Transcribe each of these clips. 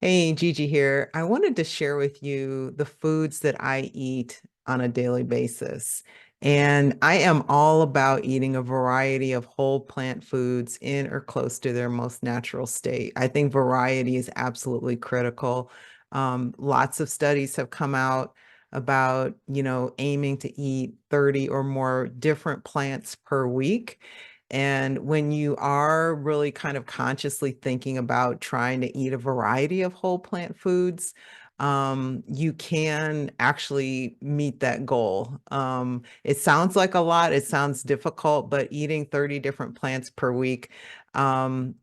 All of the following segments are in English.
Hey, Gigi here. I wanted to share with you the foods that I eat on a daily basis. And I am all about eating a variety of whole plant foods in or close to their most natural state. I think variety is absolutely critical. Lots of studies have come out about, aiming to eat 30 or more different plants per week. And when you are really kind of consciously thinking about trying to eat a variety of whole plant foods, you can actually meet that goal. It sounds like a lot, it sounds difficult, but eating 30 different plants per week, can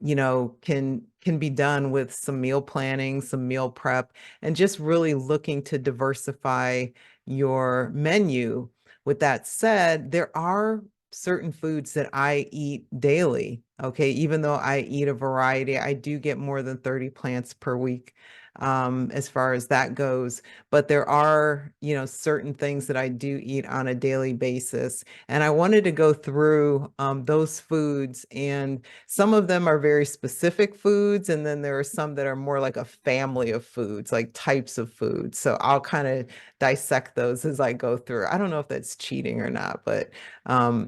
be done with some meal planning, some meal prep, and just really looking to diversify your menu. With that said, there are certain foods that I eat daily. Okay, even though I eat a variety, I do get more than 30 plants per week, as far as that goes. But there are, certain things that I do eat on a daily basis. And I wanted to go through those foods, and some of them are very specific foods, and then there are some that are more like a family of foods, like types of foods. So I'll kind of dissect those as I go through. I don't know if that's cheating or not, but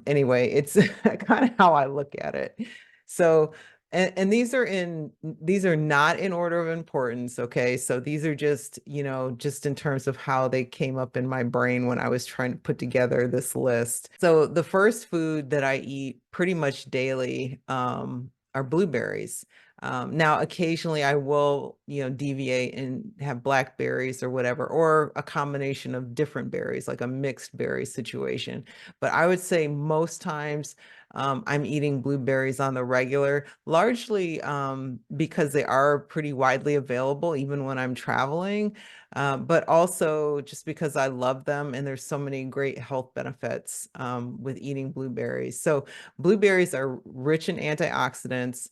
anyway, it's kind of how I look at it. So, and these are not in order of importance, okay? So these are just, just in terms of how they came up in my brain when I was trying to put together this list. So the first food that I eat pretty much daily are blueberries. Now, occasionally I will, deviate and have blackberries or whatever, or a combination of different berries, like a mixed berry situation. But I would say most times I'm eating blueberries on the regular, largely because they are pretty widely available, even when I'm traveling, but also just because I love them and there's so many great health benefits with eating blueberries. So blueberries are rich in antioxidants.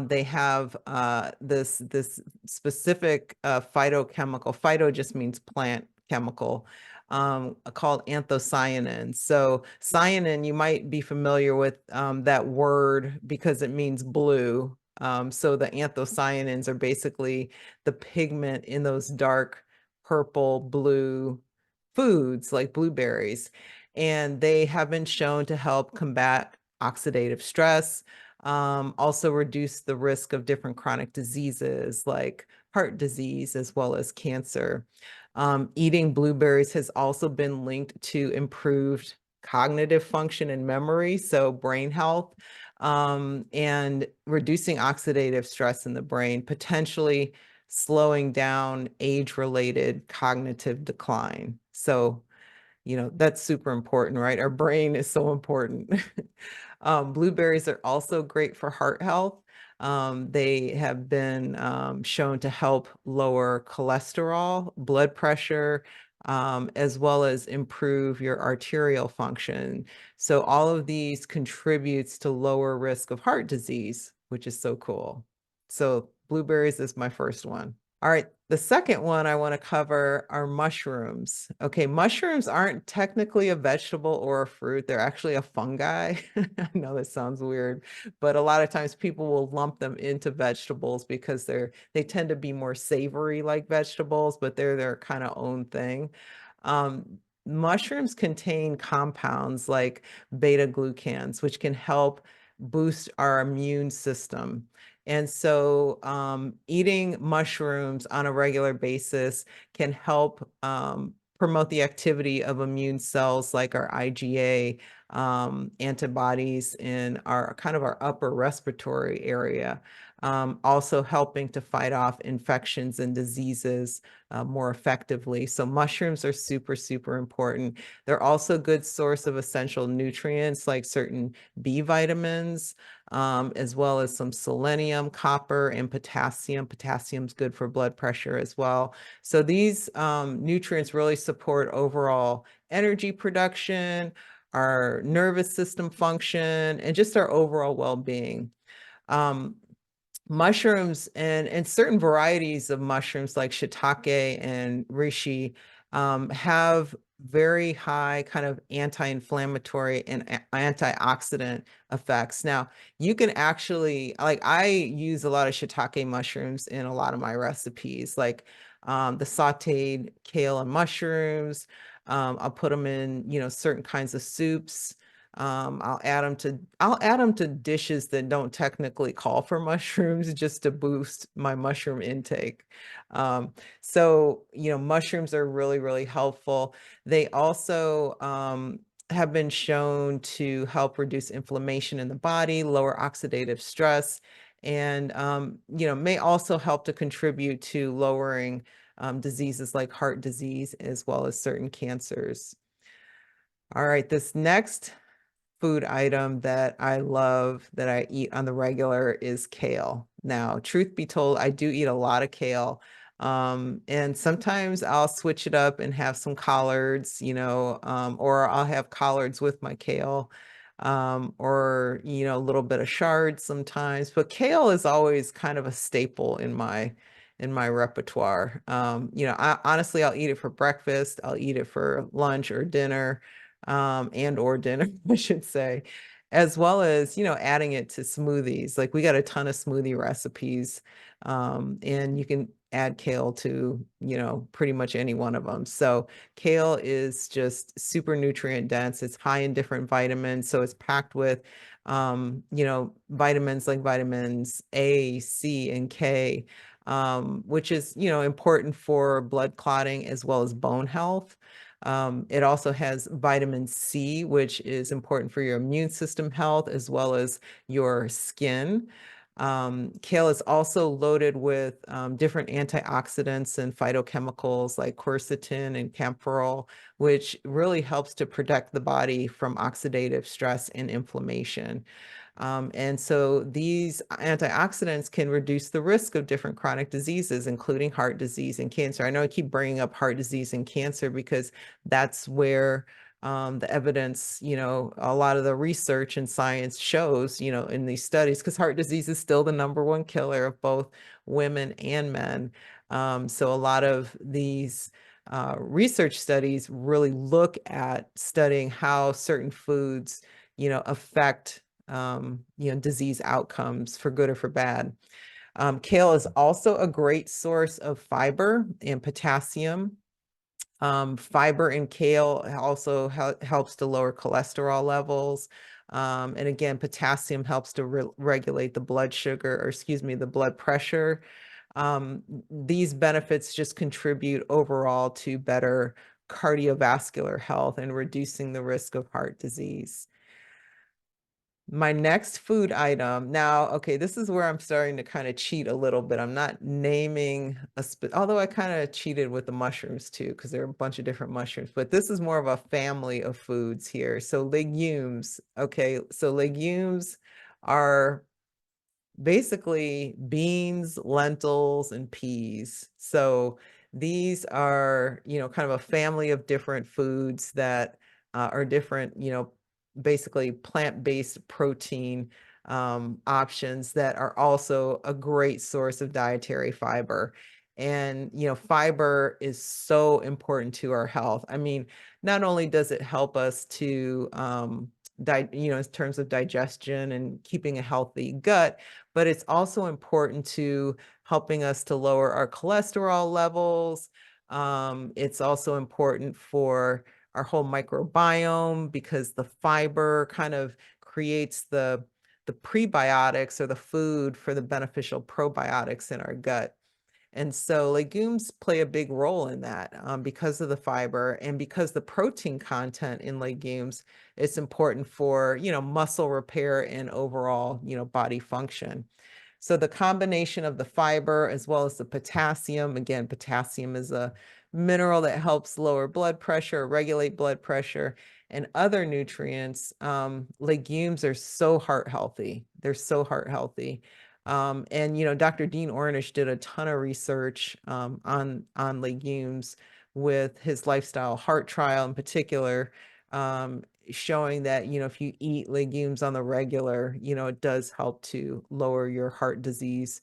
They have this specific phytochemical. Phyto just means plant chemical, called anthocyanin. So cyanin, you might be familiar with that word because it means blue. So the anthocyanins are basically the pigment in those dark purple, blue foods like blueberries. And they have been shown to help combat oxidative stress, also reduce the risk of different chronic diseases like heart disease as well as cancer. Eating blueberries has also been linked to improved cognitive function and memory, so brain health, and reducing oxidative stress in the brain, potentially slowing down age-related cognitive decline. So, that's super important, right? Our brain is so important. Blueberries are also great for heart health. They have been shown to help lower cholesterol, blood pressure, as well as improve your arterial function. So all of these contributes to lower risk of heart disease, which is so cool. So blueberries is my first one. All right, the second one I want to cover are mushrooms. Okay, mushrooms aren't technically a vegetable or a fruit. They're actually a fungi. I know that sounds weird, but a lot of times people will lump them into vegetables because they tend to be more savory like vegetables, but they're their kind of own thing. Mushrooms contain compounds like beta glucans, which can help boost our immune system. And so eating mushrooms on a regular basis can help promote the activity of immune cells like our IgA antibodies in our kind of our upper respiratory area, also helping to fight off infections and diseases more effectively. So mushrooms are super, super important. They're also a good source of essential nutrients like certain B vitamins, as well as some selenium, copper, and potassium. Potassium's good for blood pressure as well. So these nutrients really support overall energy production, our nervous system function, and just our overall well-being. Um, Mushrooms and certain varieties of mushrooms like shiitake and reishi have very high kind of anti-inflammatory and antioxidant effects. Now, you can actually, like, I use a lot of shiitake mushrooms in a lot of my recipes, like the sauteed kale and mushrooms. I'll put them in, certain kinds of soups. I'll add them to dishes that don't technically call for mushrooms just to boost my mushroom intake. So, mushrooms are really, really helpful. They also have been shown to help reduce inflammation in the body, lower oxidative stress, and may also help to contribute to lowering diseases like heart disease as well as certain cancers. All right, this next food item that I love that I eat on the regular is kale. Now, truth be told, I do eat a lot of kale. And sometimes I'll switch it up and have some collards, or I'll have collards with my kale, or, a little bit of shards sometimes. But kale is always kind of a staple in my repertoire. Honestly, I'll eat it for breakfast, I'll eat it for lunch or dinner and or dinner, I should say, as well as, adding it to smoothies. Like we got a ton of smoothie recipes, and you can add kale to, pretty much any one of them. So kale is just super nutrient dense. It's high in different vitamins. So it's packed with, vitamins like vitamins A, C, and K, which is, important for blood clotting as well as bone health. It also has vitamin C, which is important for your immune system health as well as your skin. Kale is also loaded with different antioxidants and phytochemicals like quercetin and camphorol, which really helps to protect the body from oxidative stress and inflammation. And so these antioxidants can reduce the risk of different chronic diseases, including heart disease and cancer. I know I keep bringing up heart disease and cancer because that's where the evidence, a lot of the research and science shows, in these studies, because heart disease is still the number one killer of both women and men. So a lot of these research studies really look at studying how certain foods, affect disease outcomes for good or for bad. Kale is also a great source of fiber and potassium. Fiber in kale also helps to lower cholesterol levels. And again, potassium helps to regulate the blood sugar, or excuse me, the blood pressure. These benefits just contribute overall to better cardiovascular health and reducing the risk of heart disease. My next food item now, okay, this is where I'm starting to kind of cheat a little bit. I'm not naming although I kind of cheated with the mushrooms too, because there are a bunch of different mushrooms, but this is more of a family of foods here. So legumes, okay, so legumes are basically beans, lentils, and peas. So these are, kind of a family of different foods that are different, basically plant-based protein options that are also a great source of dietary fiber. And, fiber is so important to our health. I mean, not only does it help us to, in terms of digestion and keeping a healthy gut, but it's also important to helping us to lower our cholesterol levels. It's also important for our whole microbiome because the fiber kind of creates the prebiotics or the food for the beneficial probiotics in our gut. And so legumes play a big role in that because of the fiber and because the protein content in legumes, it's important for, muscle repair and overall, body function. So the combination of the fiber as well as the potassium, again, potassium is a mineral that helps lower blood pressure, regulate blood pressure, and other nutrients. Legumes are so heart healthy. They're so heart healthy. And Dr. Dean Ornish did a ton of research on legumes with his lifestyle heart trial in particular, showing that, if you eat legumes on the regular, it does help to lower your heart disease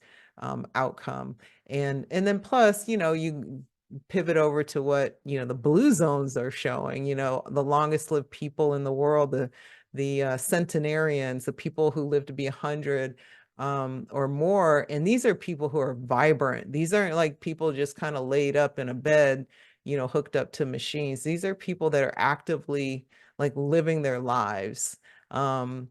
outcome. And then plus, you pivot over to what, the blue zones are showing, the longest lived people in the world, the centenarians, the people who live to be 100 or more. And these are people who are vibrant. These aren't like people just kind of laid up in a bed, hooked up to machines. These are people that are actively like living their lives. And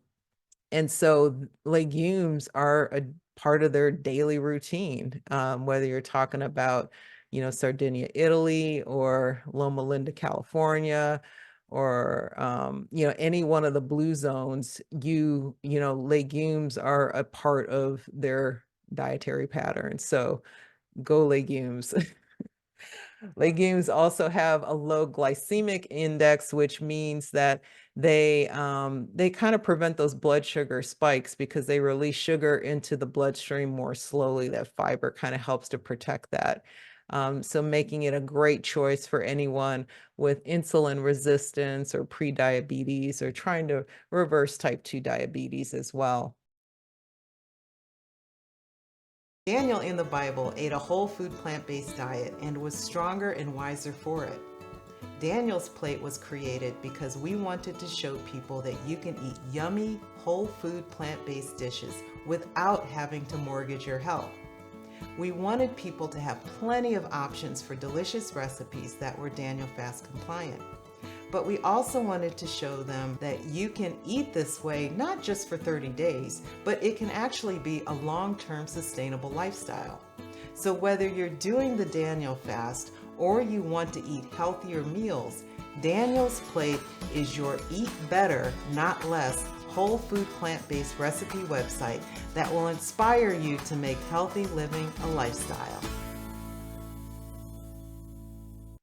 so legumes are a part of their daily routine, whether you're talking about, Sardinia, Italy, or Loma Linda, California, or, any one of the blue zones, legumes are a part of their dietary pattern. So go legumes. Legumes also have a low glycemic index, which means that they kind of prevent those blood sugar spikes because they release sugar into the bloodstream more slowly. That fiber kind of helps to protect that. So making it a great choice for anyone with insulin resistance or prediabetes or trying to reverse type 2 diabetes as well. Daniel in the Bible ate a whole food plant-based diet and was stronger and wiser for it. Daniel's plate was created because we wanted to show people that you can eat yummy, whole food plant-based dishes without having to mortgage your health. We wanted people to have plenty of options for delicious recipes that were Daniel Fast compliant. But we also wanted to show them that you can eat this way not just for 30 days, but it can actually be a long-term sustainable lifestyle. So whether you're doing the Daniel Fast or you want to eat healthier meals, Daniel's Plate is your eat better, not less, whole food plant-based recipe website that will inspire you to make healthy living a lifestyle.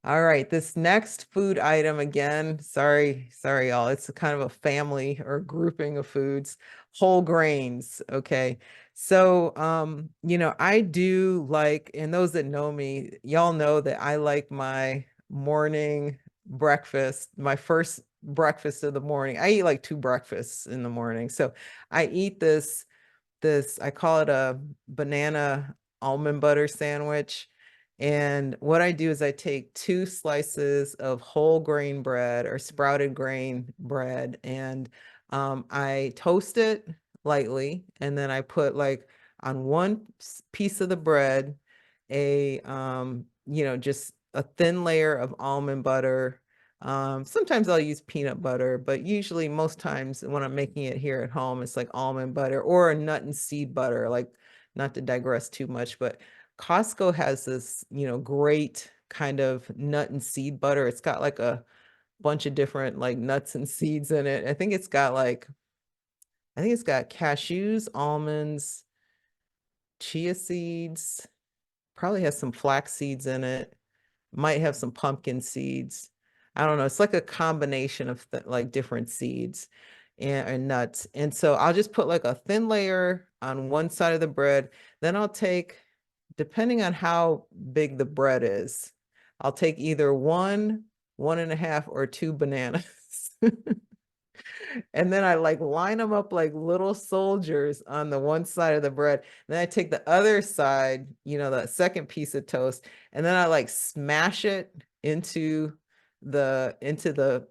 All right, this next food item, again, sorry, y'all. It's kind of a family or grouping of foods, whole grains. Okay. So, I do like, and those that know me, y'all know that I like my morning breakfast, my first breakfast of the morning. I eat like 2 breakfasts in the morning. So I eat this, I call it a banana almond butter sandwich. And what I do is I take 2 slices of whole grain bread or sprouted grain bread, and I toast it lightly. And then I put like on one piece of the bread, just a thin layer of almond butter. Sometimes I'll use peanut butter, but usually most times when I'm making it here at home, it's like almond butter or a nut and seed butter, like not to digress too much, but Costco has this, great kind of nut and seed butter. It's got like a bunch of different like nuts and seeds in it. I think it's got cashews, almonds, chia seeds, probably has some flax seeds in it, might have some pumpkin seeds. I don't know. It's like a combination of like different seeds and nuts. And so I'll just put like a thin layer on one side of the bread. Then I'll take, depending on how big the bread is, I'll take either 1.5, or 2 bananas. And then I like line them up like little soldiers on the one side of the bread. Then I take the other side, the second piece of toast, and then I like smash it into the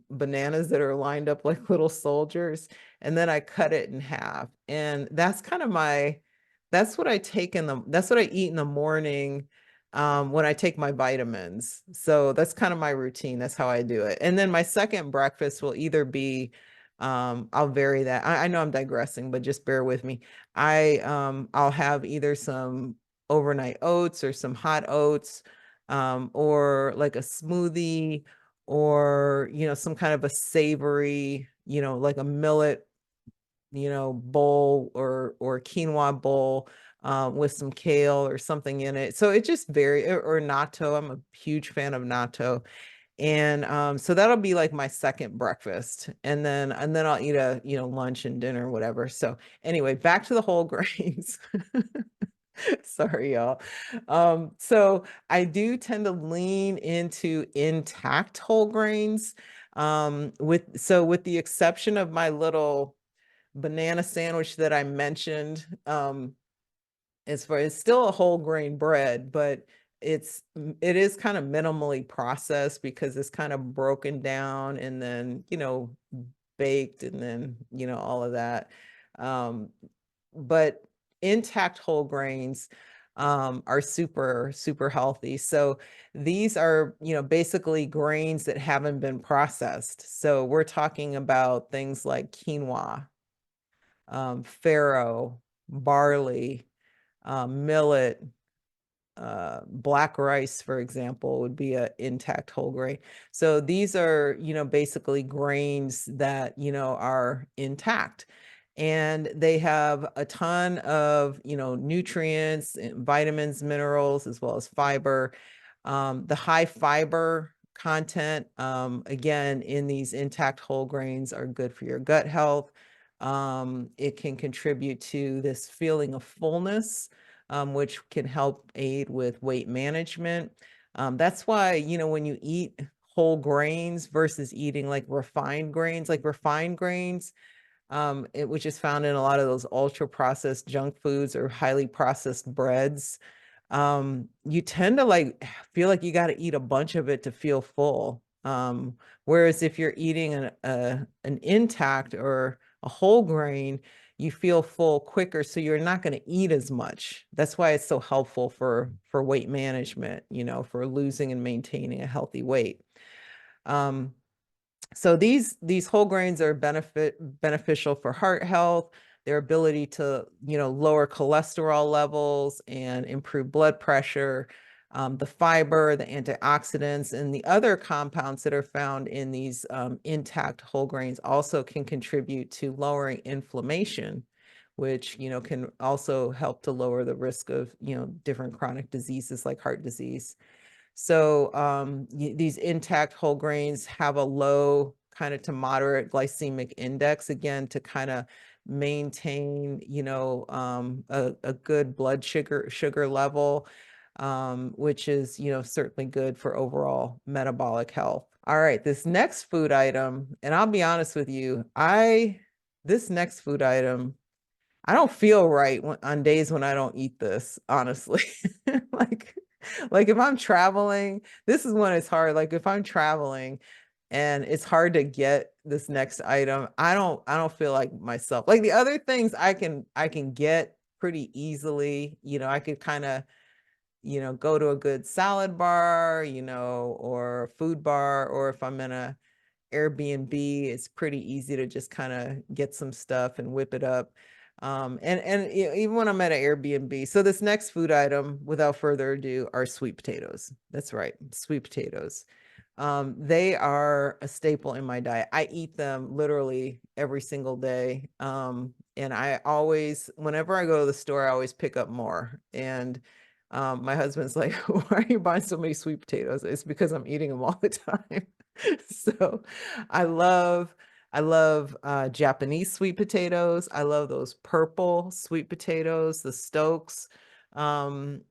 bananas that are lined up like little soldiers. And then I cut it in half. And that's kind of that's what I that's what I eat in the morning when I take my vitamins. So that's kind of my routine. That's how I do it. And then my second breakfast will either be I'll vary that. I know I'm digressing, but just bear with me. I'll have either some overnight oats or some hot oats, or like a smoothie, or some kind of a savory, like a millet, bowl, or quinoa bowl, with some kale or something in it. So it just or natto. I'm a huge fan of natto. And so that'll be like my second breakfast. And then I'll eat a, lunch and dinner, whatever. So anyway, back to the whole grains. Sorry, y'all. So I do tend to lean into intact whole grains. With the exception of my little banana sandwich that I mentioned, it's still a whole grain bread, but it is kind of minimally processed because it's kind of broken down and then, baked and then, all of that. Um, but intact whole grains are super, super healthy. So these are, basically grains that haven't been processed. So we're talking about things like quinoa, farro, barley, millet, black rice, for example, would be a intact whole grain. So these are, basically grains that, are intact. And they have a ton of, nutrients, and vitamins, minerals, as well as fiber. The high fiber content, again, in these intact whole grains are good for your gut health. It can contribute to this feeling of fullness, which can help aid with weight management. That's why, when you eat whole grains versus eating like refined grains, which is found in a lot of those ultra processed junk foods or highly processed breads, you tend to feel like you got to eat a bunch of it to feel full. Whereas if you're eating an intact or a whole grain, you feel full quicker, so you're not going to eat as much. That's why it's so helpful for weight management, for losing and maintaining a healthy weight. So these whole grains are beneficial for heart health, their ability to, lower cholesterol levels and improve blood pressure, the fiber, the antioxidants, and the other compounds that are found in these intact whole grains also can contribute to lowering inflammation, which, can also help to lower the risk of, different chronic diseases like heart disease. So these intact whole grains have a low kind of to moderate glycemic index, again, to kind of maintain, a good blood sugar level, which is, certainly good for overall metabolic health. All right, this next food item, and I'll be honest with you, this next food item, I don't feel right on days when I don't eat this, honestly. Like, like if I'm traveling, this is when it's hard. Like if I'm traveling and it's hard to get this next item, I don't feel like myself. Like the other things I can get pretty easily. I could kind of, go to a good salad bar, or food bar, or if I'm in a Airbnb, it's pretty easy to just kind of get some stuff and whip it up. And even when I'm at an Airbnb. So this next food item, without further ado, are sweet potatoes. That's right, sweet potatoes. They are a staple in my diet. I eat them literally every single day. And whenever I go to the store, I always pick up more. And my husband's like, why are you buying so many sweet potatoes? It's because I'm eating them all the time. So I love Japanese sweet potatoes. I love those purple sweet potatoes, the Stokes. I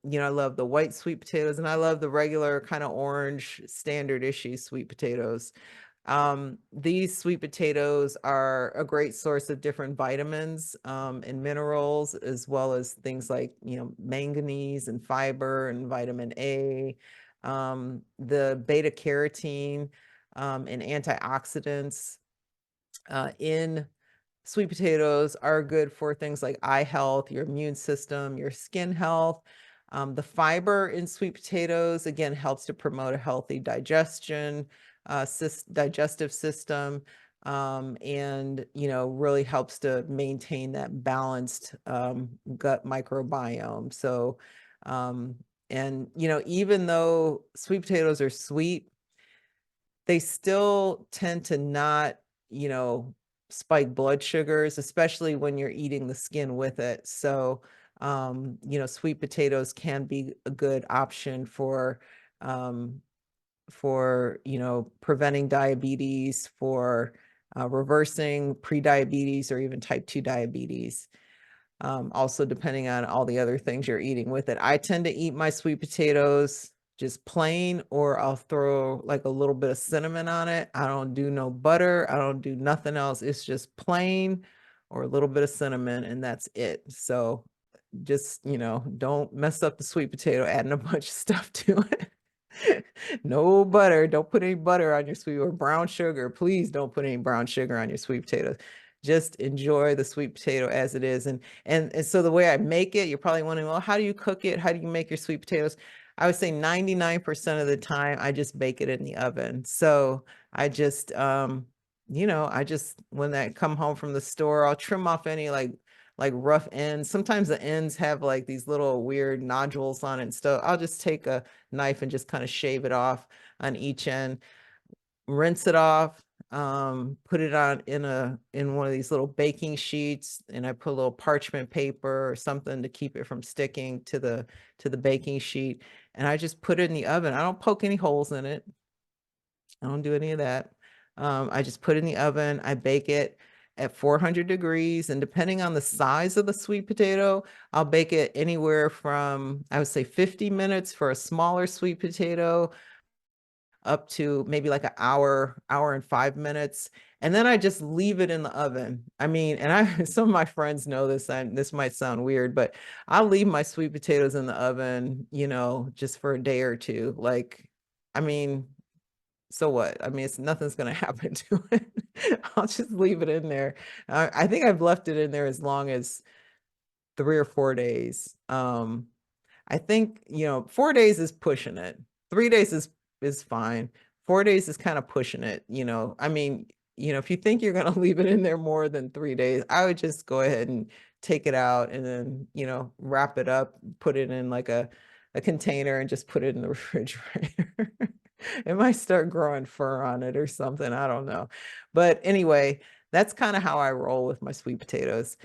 love the white sweet potatoes, and I love the regular kind of orange standard issue sweet potatoes. These sweet potatoes are a great source of different vitamins, and minerals, as well as things like, manganese and fiber and vitamin A, the beta carotene, and antioxidants in sweet potatoes are good for things like eye health, your immune system, your skin health. The fiber in sweet potatoes, again, helps to promote a healthy digestive system, and, really helps to maintain that balanced gut microbiome. So, and, even though sweet potatoes are sweet, they still tend to not, you know, spike blood sugars, especially when you're eating the skin with it. So, sweet potatoes can be a good option um, preventing diabetes, for reversing prediabetes or even type 2 diabetes. Also depending on all the other things you're eating with it. I tend to eat my sweet potatoes just plain, or I'll throw like a little bit of cinnamon on it. I don't do no butter. I don't do nothing else. It's just plain or a little bit of cinnamon, and that's it. So just, don't mess up the sweet potato adding a bunch of stuff to it. No butter. Don't put any butter on your sweet or brown sugar. Please don't put any brown sugar on your sweet potatoes. Just enjoy the sweet potato as it is. And so the way I make it, you're probably wondering, well, how do you cook it? How do you make your sweet potatoes? I would say 99% of the time I just bake it in the oven. So I just I just when I come home from the store, I'll trim off any like rough ends. Sometimes the ends have like these little weird nodules on it and stuff. I'll just take a knife and just kind of shave it off on each end, rinse it off, put it on in one of these little baking sheets, and I put a little parchment paper or something to keep it from sticking to the baking sheet, and I just put it in the oven. I don't poke any holes in it. I don't do any of that. I just put it in the oven. I bake it at 400 degrees, and depending on the size of the sweet potato, I'll bake it anywhere from, I would say 50 minutes for a smaller sweet potato, up to maybe like an hour and 5 minutes. And then I just leave it in the oven. I mean, and some of my friends know this, and this might sound weird, but I'll leave my sweet potatoes in the oven, just for a day or two. Like, I mean, so what? I mean, nothing's going to happen to it. I'll just leave it in there. I think I've left it in there as long as 3 or 4 days. I think, 4 days is pushing it. 3 days is fine. 4 days is kind of pushing it. I mean, if you think you're going to leave it in there more than 3 days, I would just go ahead and take it out and then, wrap it up, put it in like a container and just put it in the refrigerator. It might start growing fur on it or something. I don't know. But anyway, that's kind of how I roll with my sweet potatoes.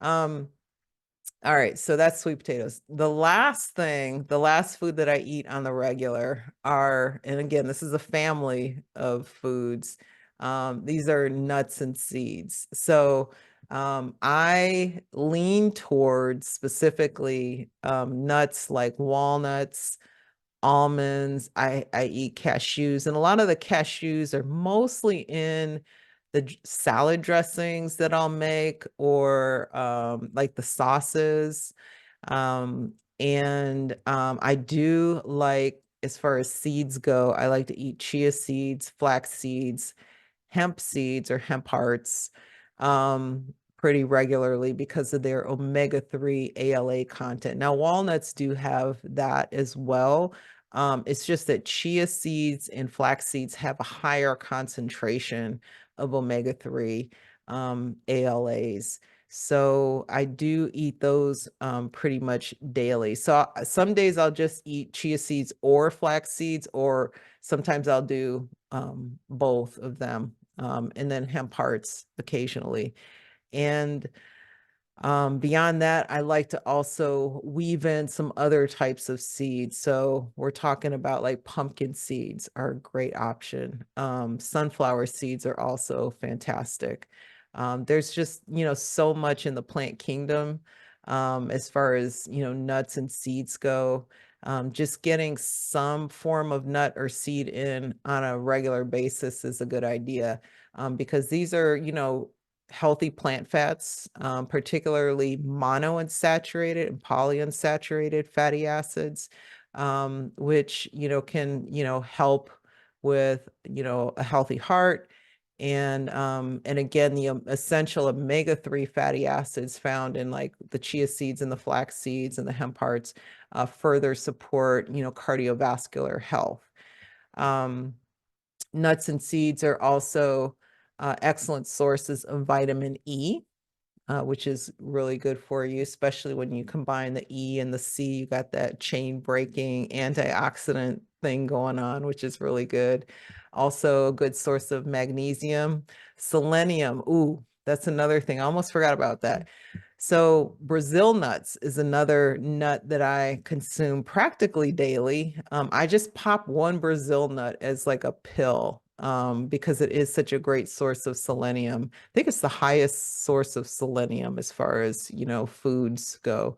All right, so that's sweet potatoes. The last food that I eat on the regular are, and again, this is a family of foods. These are nuts and seeds. So I lean towards specifically nuts like walnuts, almonds. I eat cashews, and a lot of the cashews are mostly in the salad dressings that I'll make, or like the sauces. I do like, as far as seeds go, I like to eat chia seeds, flax seeds, hemp seeds or hemp hearts pretty regularly because of their omega-3 ALA content. Now, walnuts do have that as well. It's just that chia seeds and flax seeds have a higher concentration of omega-3 ALAs. So I do eat those pretty much daily. So some days I'll just eat chia seeds or flax seeds, or sometimes I'll do both of them, and then hemp hearts occasionally. And beyond that, I like to also weave in some other types of seeds. So we're talking about like pumpkin seeds are a great option. Sunflower seeds are also fantastic. There's just, so much in the plant kingdom as far as, nuts and seeds go. Just getting some form of nut or seed in on a regular basis is a good idea, because these are, healthy plant fats, particularly monounsaturated and polyunsaturated fatty acids, which, can, help with, a healthy heart. And again, the essential omega-3 fatty acids found in like the chia seeds and the flax seeds and the hemp hearts further support, cardiovascular health. Nuts and seeds are also excellent sources of vitamin E, which is really good for you, especially when you combine the E and the C. You got that chain breaking antioxidant thing going on, which is really good. Also a good source of magnesium. Selenium, ooh, that's another thing. I almost forgot about that. So Brazil nuts is another nut that I consume practically daily. I just pop one Brazil nut as like a pill, because it is such a great source of selenium. I think it's the highest source of selenium as far as, foods go.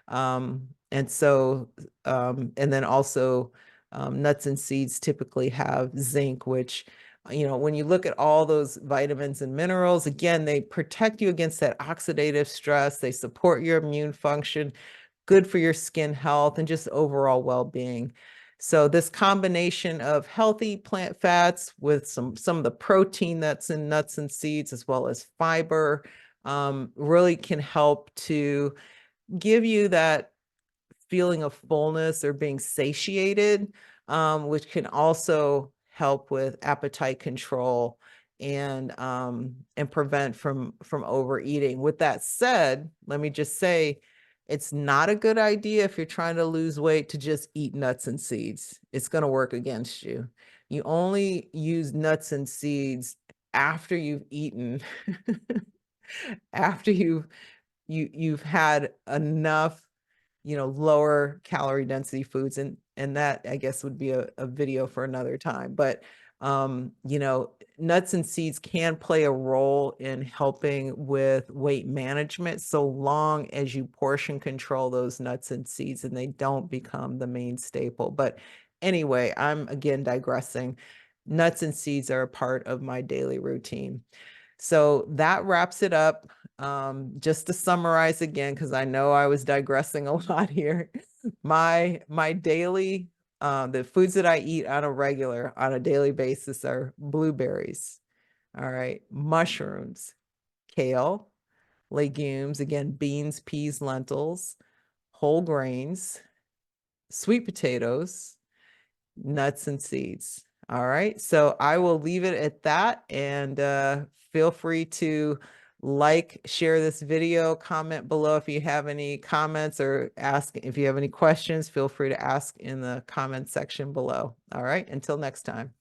And so, and then also nuts and seeds typically have zinc, which You know, when you look at all those vitamins and minerals, again, they protect you against that oxidative stress. They support your immune function, good for your skin health and just overall well-being. So this combination of healthy plant fats with some of the protein that's in nuts and seeds, as well as fiber, really can help to give you that feeling of fullness or being satiated, which can also help with appetite control and prevent from overeating. With that said, let me just say, it's not a good idea if you're trying to lose weight to just eat nuts and seeds. It's going to work against you. You only use nuts and seeds after you've eaten, after you've had enough, you know, lower calorie density foods. And that, I guess, would be a video for another time. But, you know, nuts and seeds can play a role in helping with weight management, so long as you portion control those nuts and seeds and they don't become the main staple. But anyway, I'm again digressing. Nuts and seeds are a part of my daily routine. So that wraps it up. Just to summarize again, because I know I was digressing a lot here. My daily, the foods that I eat on a daily basis are blueberries, all right, mushrooms, kale, legumes, again, beans, peas, lentils, whole grains, sweet potatoes, nuts and seeds. All right. So I will leave it at that, and feel free to share this video, comment below if you have any comments, or ask if you have any questions. Feel free to ask in the comment section below. All right. Until next time.